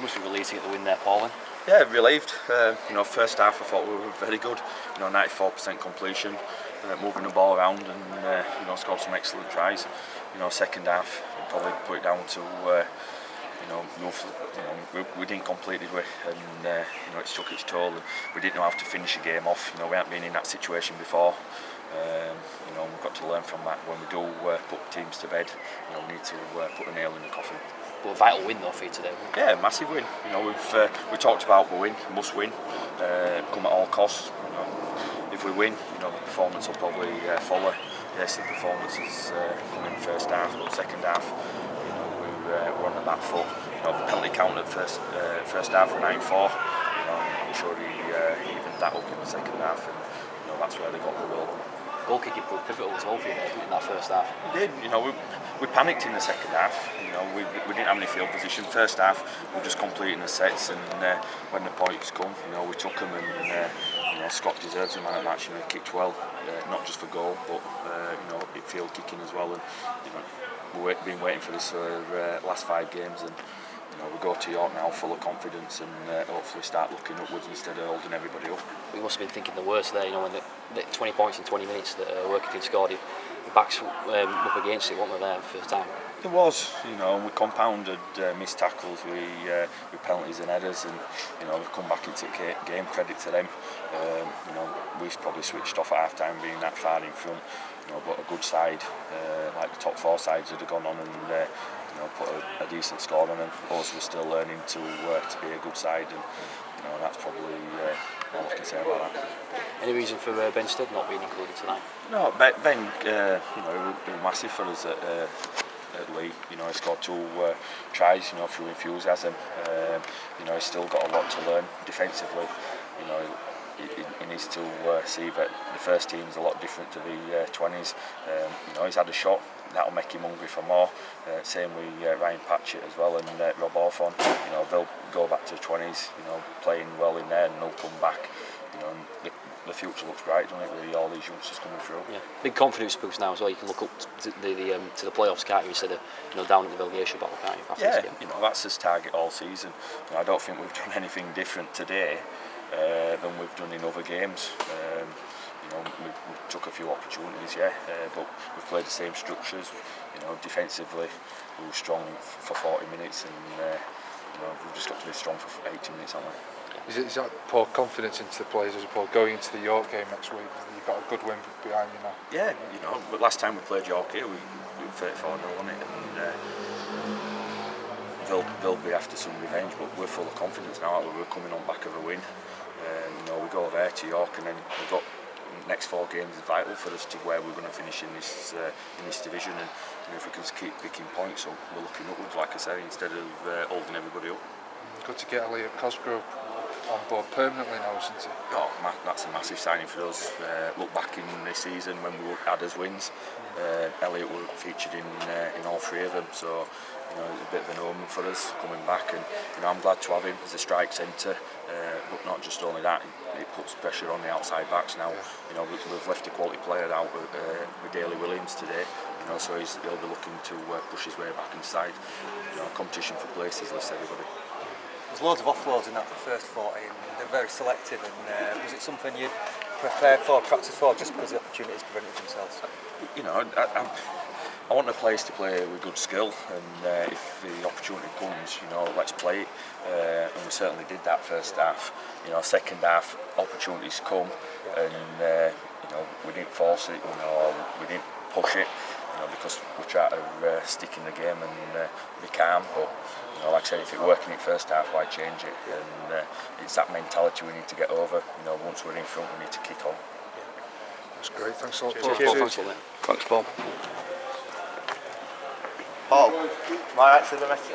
must be relieved to get the win there, Paul. Yeah, relieved. First half I thought we were very good. 94% completion, moving the ball around, and scored some excellent tries. Second half we probably put it down to we didn't complete it, and it took its toll. We didn't know how to finish the game off. We hadn't been in that situation before. We've got to learn from that. When we do put teams to bed, we need to put a nail in the coffin. But a vital win though for you today. Yeah, massive win. We talked about the win, must win, come at all costs. If we win, the performance will probably follow. Yes, the performance is coming in the first half, but second half, we're on the back foot. The penalty count at first half were 9-4. I'm sure he evened that up in the second half, and that's where they got the goal. Goal kicking proved pivotal as well for you in that first half. We did. We panicked in the second half. We didn't have any field position. First half, we were just completing the sets, and when the points come, we took them, and Scott deserves the man of the match. He kicked well, not just for goal, but field kicking as well. And we've been waiting for this last 5 games, and we go to York now full of confidence, and hopefully start looking upwards instead of holding everybody up. We must have been thinking the worst there, when the 20 points in 20 minutes that Workington scored. The backs up against it, weren't they, there first time? It was, we compounded missed tackles with penalties and headers, and we've come back into game. Credit to them. We probably switched off at half time being that far in front, but a good side like the top 4 sides would have gone on and put a decent score on, and us were still learning to be a good side, and that's probably all I can say about that. Any reason for Ben Stead not being included tonight? No, Ben, he was massive for us at Lee. He scored 2 tries, through enthusiasm. He's still got a lot to learn defensively. He needs to see that the first team is a lot different to the 20s. He's had a shot. That'll make him hungry for more. Same with Ryan Patchett as well, and Rob Hawthorne. They'll go back to the 20s, playing well in there, and they'll come back. And the future looks bright, doesn't it, with all these youngsters coming through. Yeah, big confidence boost now as well. You can look up to the playoffs, can't you, instead of down at the relegation battle, can't you? Yeah, that's his target all season. I don't think we've done anything different today than we've done in other games. We took a few opportunities, but we've played the same structures. Defensively, we were strong for 40 minutes, and we've just got to be strong for 80 minutes, haven't we? Is that pour confidence into the players as opposed to going into the York game next week? You've got a good win behind you now. Yeah, but last time we played York here, we were 34-0 on it, and they'll be after some revenge, but we're full of confidence now. We're coming on back of a win. We go there to York, and then we've got next 4 games is vital for us to where we're going to finish in this division, and if we can just keep picking points up, we're looking upwards, like I say, instead of holding everybody up. Good to get Elliot Cosgrove on board permanently now, isn't it? Oh, that's a massive signing for us. Look back in this season when we had as wins, Elliot were featured in all 3 of them, so it's a bit of an omen for us coming back, and I'm glad to have him as a strike centre, but not just only that, it puts pressure on the outside backs now. We've left a quality player out with Daly Williams today, so he'll be looking to push his way back inside. Competition for places lifts everybody. There's loads of offloads in that first 14. They're very selective, and was it something you'd prepare for, practice for, just because the opportunities presented themselves? I want the players to play with good skill, and if the opportunity comes, let's play it. And we certainly did that first half. Second half, opportunities come, and we didn't force it, we didn't push it, because we try to stick in the game and be calm. But like I said, if it's working in first half, why change it? And it's that mentality we need to get over. Once we're in front, we need to kick on. That's great. Thanks a lot. Cheers. Thanks, Paul. Paul, am I right for the rest?